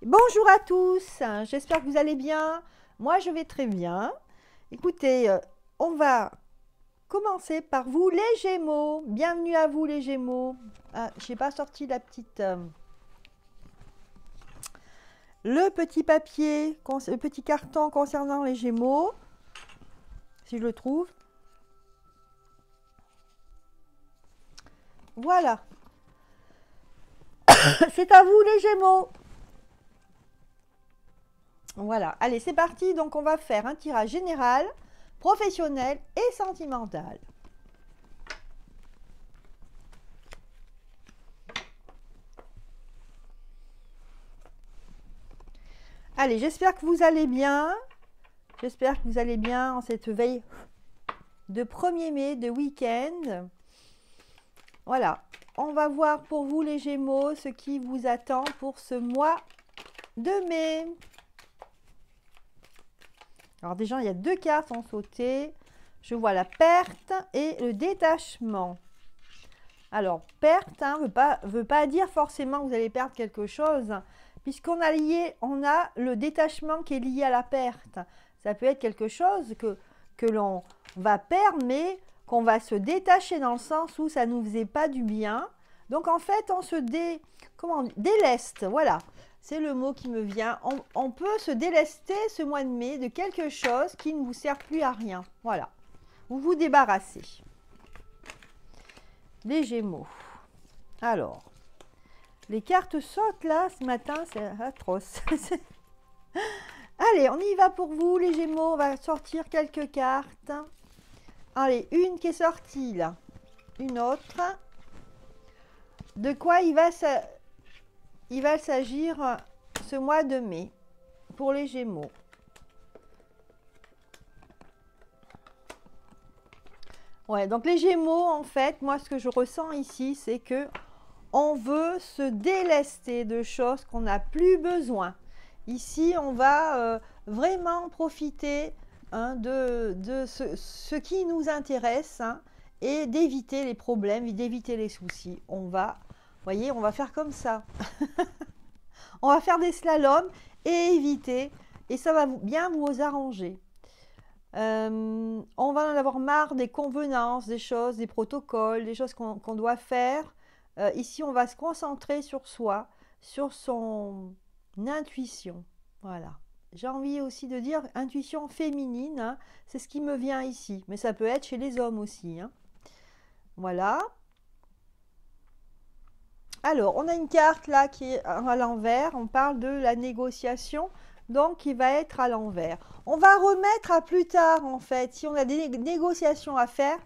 Bonjour à tous, j'espère que vous allez bien. Moi, je vais très bien. Écoutez, on va commencer par vous, les Gémeaux. Bienvenue à vous, les Gémeaux. Ah, je n'ai pas sorti la petite... le petit papier, le petit carton concernant les Gémeaux, si je le trouve. Voilà. C'est à vous, les Gémeaux. Voilà, allez, c'est parti. Donc, on va faire un tirage général, professionnel et sentimental. Allez, j'espère que vous allez bien. J'espère que vous allez bien en cette veille de 1er mai, de week-end. Voilà, on va voir pour vous, les Gémeaux, ce qui vous attend pour ce mois de mai. Alors déjà, il y a 2 cartes en sauté. Je vois la perte et le détachement. Alors, perte veut pas dire forcément que vous allez perdre quelque chose, puisqu'on a le détachement qui est lié à la perte. Ça peut être quelque chose que l'on va perdre, mais qu'on va se détacher dans le sens où ça ne nous faisait pas du bien. Donc, en fait, on se déleste, voilà. C'est le mot qui me vient. On peut se délester ce mois de mai de quelque chose qui ne vous sert plus à rien. Voilà. Vous vous débarrassez. Les Gémeaux. Alors, les cartes sautent là ce matin, c'est atroce. Allez, on y va pour vous, les Gémeaux. On va sortir quelques cartes. Allez, une qui est sortie là. Une autre. De quoi il va s'agir ce mois de mai pour les Gémeaux? Ouais, donc les Gémeaux, en fait, moi, ce que je ressens ici, c'est que on veut se délester de choses qu'on n'a plus besoin. Ici, on va vraiment profiter de ce qui nous intéresse et d'éviter les problèmes, d'éviter les soucis. On va, voyez, on va faire comme ça. On va faire des slaloms et éviter, et ça va bien vous arranger. On va en avoir marre des convenances, des choses, des protocoles, des choses qu'on doit faire. Ici, on va se concentrer sur soi, sur son intuition. Voilà. J'ai envie aussi de dire intuition féminine, c'est ce qui me vient ici. Mais ça peut être chez les hommes aussi. Voilà. Alors, on a une carte là qui est à l'envers. On parle de la négociation, donc qui va être à l'envers. On va remettre à plus tard, en fait, si on a des négociations à faire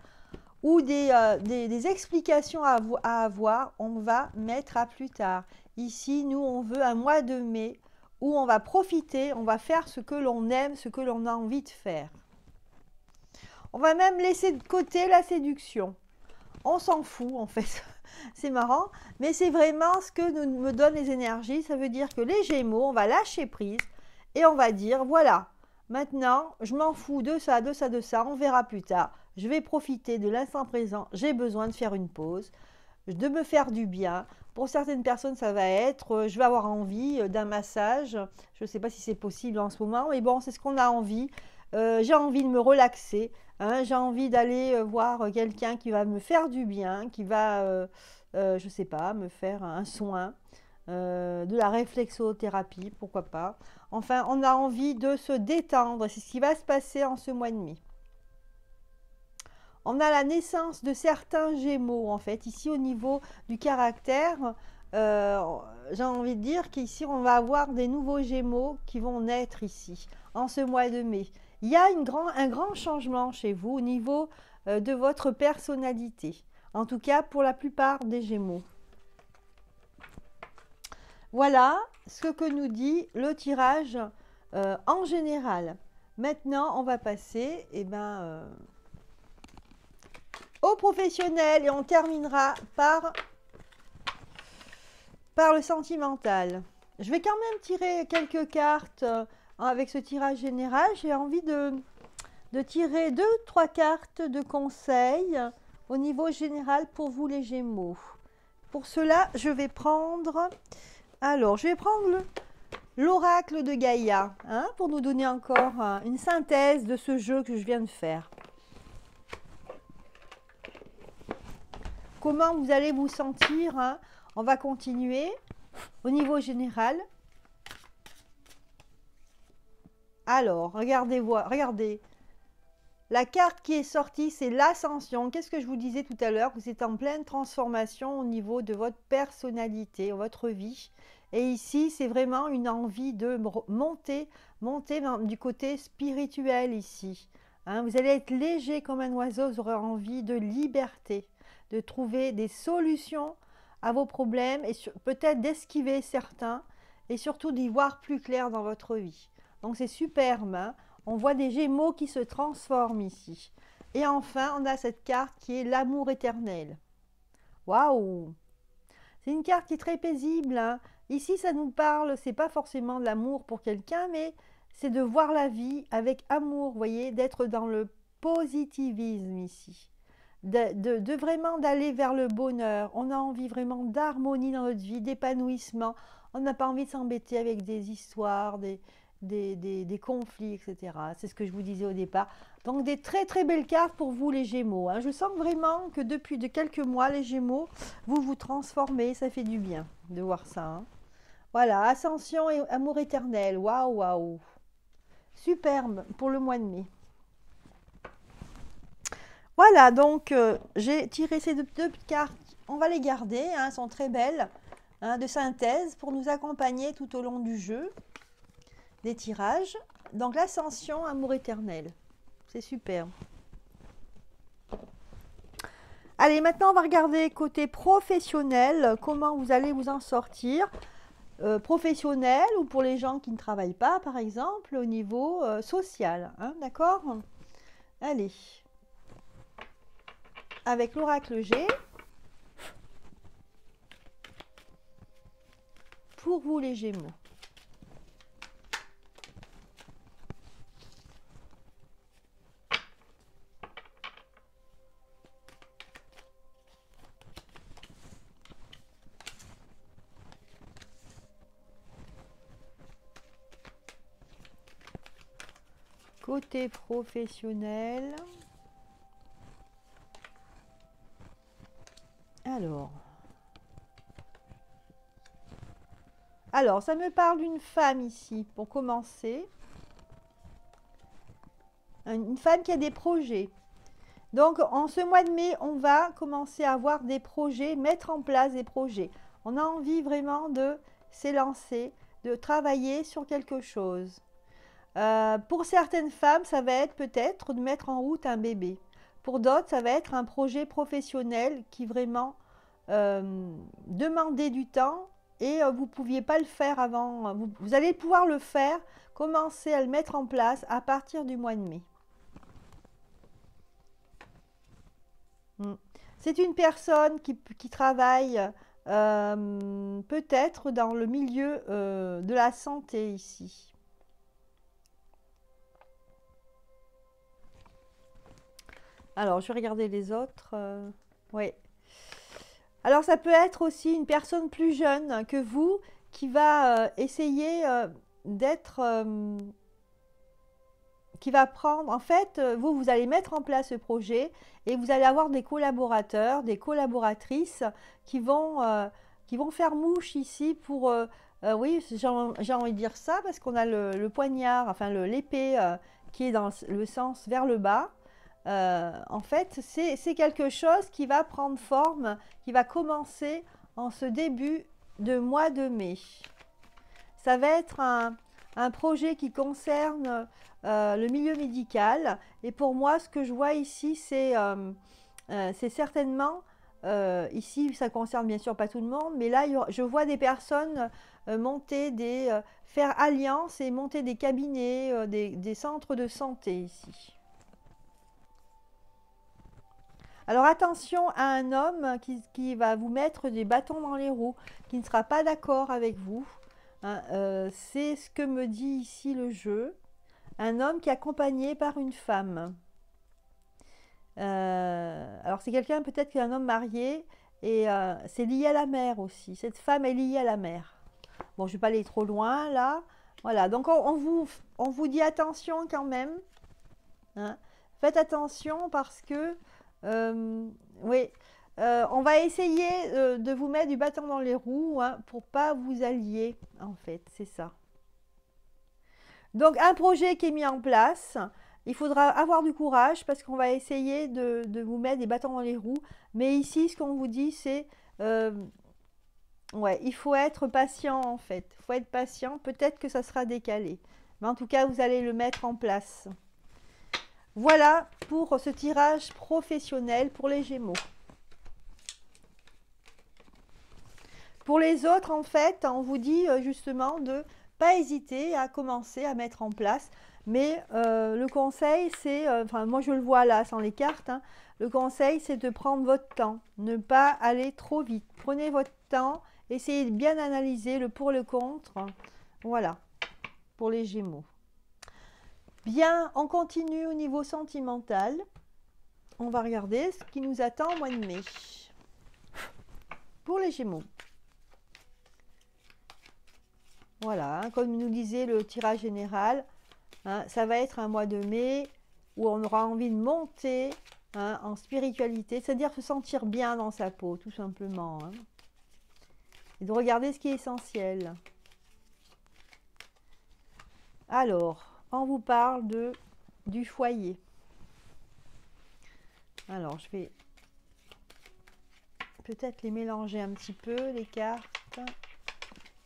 ou des explications à avoir, on va mettre à plus tard. Ici, nous, on veut un mois de mai où on va profiter, on va faire ce que l'on aime, ce que l'on a envie de faire. On va même laisser de côté la séduction. On s'en fout, en fait. C'est marrant, mais c'est vraiment ce que me donnent les énergies. Ça veut dire que les Gémeaux, on va lâcher prise et on va dire, voilà, maintenant, je m'en fous de ça, de ça, de ça, on verra plus tard. Je vais profiter de l'instant présent, j'ai besoin de faire une pause, de me faire du bien. Pour certaines personnes, ça va être, je vais avoir envie d'un massage. Je ne sais pas si c'est possible en ce moment, mais bon, c'est ce qu'on a envie. J'ai envie de me relaxer. J'ai envie d'aller voir quelqu'un qui va me faire du bien, qui va, je ne sais pas, me faire un soin, de la réflexothérapie, pourquoi pas. Enfin, on a envie de se détendre. C'est ce qui va se passer en ce mois de mai. On a la naissance de certains Gémeaux, en fait, ici au niveau du caractère. J'ai envie de dire qu'ici, on va avoir des nouveaux Gémeaux qui vont naître ici, en ce mois de mai. Il y a un grand changement chez vous au niveau de votre personnalité. En tout cas, pour la plupart des Gémeaux. Voilà ce que nous dit le tirage en général. Maintenant, on va passer au professionnel et on terminera par le sentimental. Je vais quand même tirer quelques cartes avec ce tirage général. J'ai envie de tirer 2-3 cartes de conseils au niveau général pour vous, les Gémeaux. Pour cela, je vais prendre... Alors, je vais prendre l'oracle de Gaïa, hein, pour nous donner encore une synthèse de ce jeu que je viens de faire. Comment vous allez vous sentir, hein? On va continuer au niveau général. Alors, regardez. La carte qui est sortie, c'est l'ascension. Qu'est-ce que je vous disais tout à l'heure? Vous êtes en pleine transformation au niveau de votre personnalité, votre vie. Et ici, c'est vraiment une envie de monter du côté spirituel ici. Hein, vous allez être léger comme un oiseau, vous aurez envie de liberté, de trouver des solutions à vos problèmes et peut-être d'esquiver certains et surtout d'y voir plus clair dans votre vie. Donc c'est superbe, hein? On voit des Gémeaux qui se transforment ici. Et enfin, on a cette carte qui est l'amour éternel. Waouh! C'est une carte qui est très paisible, hein? Ici, ça nous parle, c'est pas forcément de l'amour pour quelqu'un, mais c'est de voir la vie avec amour, vous voyez, d'être dans le positivisme ici. De vraiment d'aller vers le bonheur. On a envie vraiment d'harmonie dans notre vie, d'épanouissement. On n'a pas envie de s'embêter avec des histoires, des conflits, etc. C'est ce que je vous disais au départ. Donc des très très belles cartes pour vous les Gémeaux, hein. Je sens vraiment que depuis quelques mois, les Gémeaux, vous vous transformez, ça fait du bien de voir ça, hein. Voilà, ascension et amour éternel, waouh, waouh. Superbe pour le mois de mai. Voilà, donc j'ai tiré ces deux cartes, on va les garder, hein, elles sont très belles, hein, de synthèse pour nous accompagner tout au long du jeu, des tirages. Donc l'ascension, amour éternel, c'est super. Allez, maintenant on va regarder côté professionnel, comment vous allez vous en sortir. Professionnel ou pour les gens qui ne travaillent pas, par exemple, au niveau social, hein, d'accord? Allez. Avec l'oracle G, pour vous les Gémeaux. Côté professionnel. Alors, ça me parle d'une femme ici, pour commencer. Une femme qui a des projets. Donc, en ce mois de mai, on va commencer à avoir des projets, mettre en place des projets. On a envie vraiment de s'élancer, de travailler sur quelque chose. Pour certaines femmes, ça va être peut-être de mettre en route un bébé. Pour d'autres, ça va être un projet professionnel qui vraiment demandait du temps et vous ne pouviez pas le faire avant. Vous allez pouvoir le faire, commencer à le mettre en place à partir du mois de mai. C'est une personne qui travaille peut-être dans le milieu de la santé ici. Alors, je vais regarder les autres. Oui. Alors, ça peut être aussi une personne plus jeune que vous qui va essayer d'être... qui va prendre... En fait, vous allez mettre en place ce projet et vous allez avoir des collaborateurs, des collaboratrices qui vont faire mouche ici pour... oui, j'ai envie de dire ça parce qu'on a le poignard, enfin l'épée qui est dans le sens vers le bas. En fait, c'est quelque chose qui va prendre forme, qui va commencer en ce début de mois de mai. Ça va être un projet qui concerne le milieu médical. Et pour moi, ce que je vois ici, c'est certainement, ici, ça concerne bien sûr pas tout le monde, mais là, je vois des personnes monter faire alliance et monter des cabinets, des centres de santé ici. Alors attention à un homme qui va vous mettre des bâtons dans les roues, qui ne sera pas d'accord avec vous. Hein, c'est ce que me dit ici le jeu. Un homme qui est accompagné par une femme. Alors c'est quelqu'un peut-être qui est un homme marié et c'est lié à la mer aussi. Cette femme est liée à la mer. Bon, je ne vais pas aller trop loin là. Voilà, donc on vous dit attention quand même, hein. Faites attention parce que, oui, on va essayer de vous mettre du bâton dans les roues, hein, pour pas vous allier, en fait, c'est ça. Donc un projet qui est mis en place, il faudra avoir du courage parce qu'on va essayer de vous mettre des bâtons dans les roues. Mais ici, ce qu'on vous dit, c'est, euh, ouais, il faut être patient en fait. Il faut être patient, peut-être que ça sera décalé. Mais en tout cas, vous allez le mettre en place. Voilà pour ce tirage professionnel pour les Gémeaux. Pour les autres, en fait, on vous dit justement de pas hésiter à commencer à mettre en place. Mais le conseil, c'est, enfin moi je le vois là sans les cartes, hein, le conseil c'est de prendre votre temps, ne pas aller trop vite. Prenez votre temps, essayez de bien analyser le pour le contre. Voilà, pour les Gémeaux. Bien, on continue au niveau sentimental. On va regarder ce qui nous attend au mois de mai. Pour les Gémeaux. Voilà, hein, comme nous disait le tirage général, hein, ça va être un mois de mai où on aura envie de monter, hein, en spiritualité, c'est-à-dire se sentir bien dans sa peau, tout simplement, hein, et de regarder ce qui est essentiel. Alors, on vous parle du foyer. Alors, je vais peut-être les mélanger un petit peu, les cartes,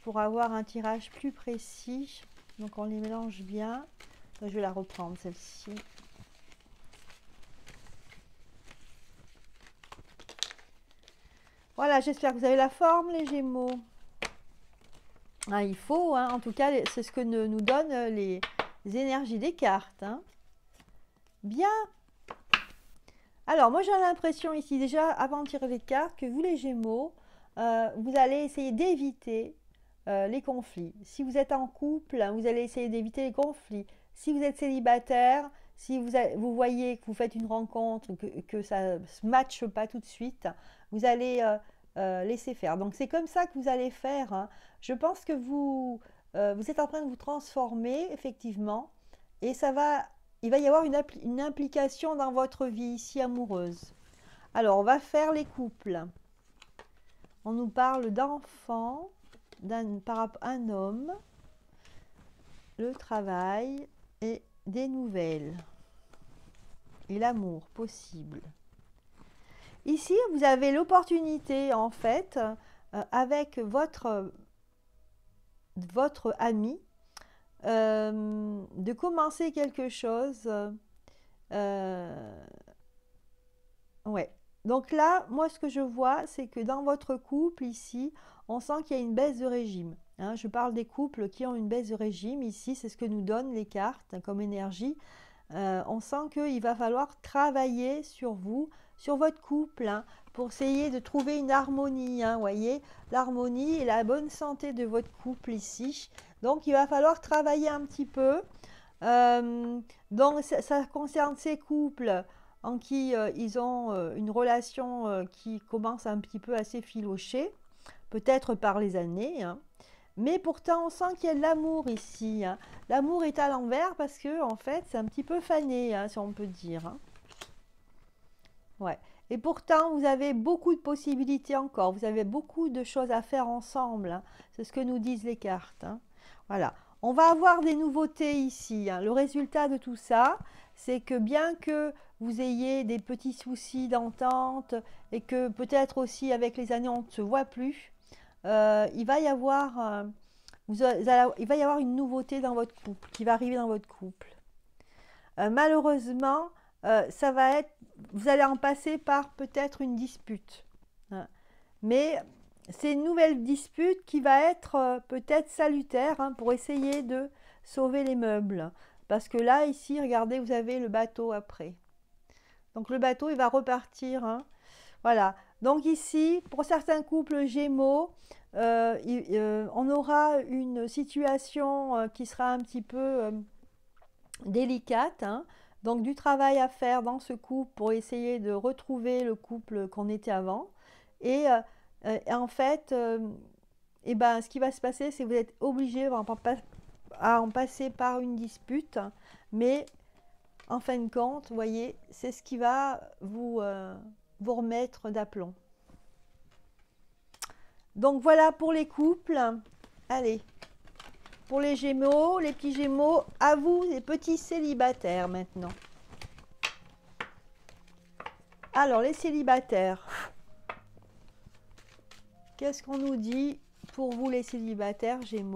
pour avoir un tirage plus précis. Donc, on les mélange bien. Je vais la reprendre, celle-ci. Voilà, j'espère que vous avez la forme, les Gémeaux. Ah, il faut, hein, en tout cas, c'est ce que nous donnent les énergies des cartes, hein. Bien. Alors, moi, j'ai l'impression ici, déjà, avant de tirer les cartes, que vous, les Gémeaux, vous allez essayer d'éviter les conflits. Si vous êtes en couple, hein, vous allez essayer d'éviter les conflits. Si vous êtes célibataire, si vous voyez que vous faites une rencontre, que ça ne se matche pas tout de suite, vous allez laisser faire. Donc, c'est comme ça que vous allez faire, hein. Je pense que vous êtes en train de vous transformer, effectivement, et il va y avoir une implication dans votre vie ici amoureuse. Alors, on va faire les couples. On nous parle d'enfants, un homme, le travail et des nouvelles. Et l'amour possible. Ici, vous avez l'opportunité, en fait, avec votre ami, de commencer quelque chose. Ouais. Donc là, moi, ce que je vois, c'est que dans votre couple, ici, on sent qu'il y a une baisse de régime, hein. Je parle des couples qui ont une baisse de régime. Ici, c'est ce que nous donnent les cartes, hein, comme énergie. On sent qu'il va falloir travailler sur vous, sur votre couple, hein, pour essayer de trouver une harmonie, hein, voyez, l'harmonie et la bonne santé de votre couple ici. Donc, il va falloir travailler un petit peu. Donc, ça concerne ces couples en qui ils ont une relation qui commence un petit peu à s'effilocher, peut-être par les années, hein. Mais pourtant, on sent qu'il y a de l'amour ici, hein. L'amour est à l'envers parce que, en fait, c'est un petit peu fané, hein, si on peut dire, hein. Ouais. Et pourtant, vous avez beaucoup de possibilités encore. Vous avez beaucoup de choses à faire ensemble, hein. C'est ce que nous disent les cartes, hein. Voilà. On va avoir des nouveautés ici, hein. Le résultat de tout ça, c'est que bien que vous ayez des petits soucis d'entente et que peut-être aussi avec les années on ne se voit plus, il va y avoir, il va y avoir une nouveauté dans votre couple, qui va arriver dans votre couple. Malheureusement, ça va être, vous allez en passer par peut-être une dispute, hein. Mais c'est une nouvelle dispute qui va être peut-être salutaire, hein, pour essayer de sauver les meubles. Parce que là, ici, regardez, vous avez le bateau après. Donc le bateau, il va repartir, hein. Voilà. Donc ici, pour certains couples Gémeaux, on aura une situation qui sera un petit peu délicate, hein. Donc du travail à faire dans ce couple pour essayer de retrouver le couple qu'on était avant. Et en fait, eh ben, ce qui va se passer, c'est que vous êtes obligé, à en passer par une dispute, mais en fin de compte, vous voyez, c'est ce qui va vous remettre d'aplomb. Donc voilà pour les couples. Allez, pour les Gémeaux, les petits Gémeaux, à vous les petits célibataires maintenant. Alors les célibataires, qu'est-ce qu'on nous dit pour vous les célibataires Gémeaux?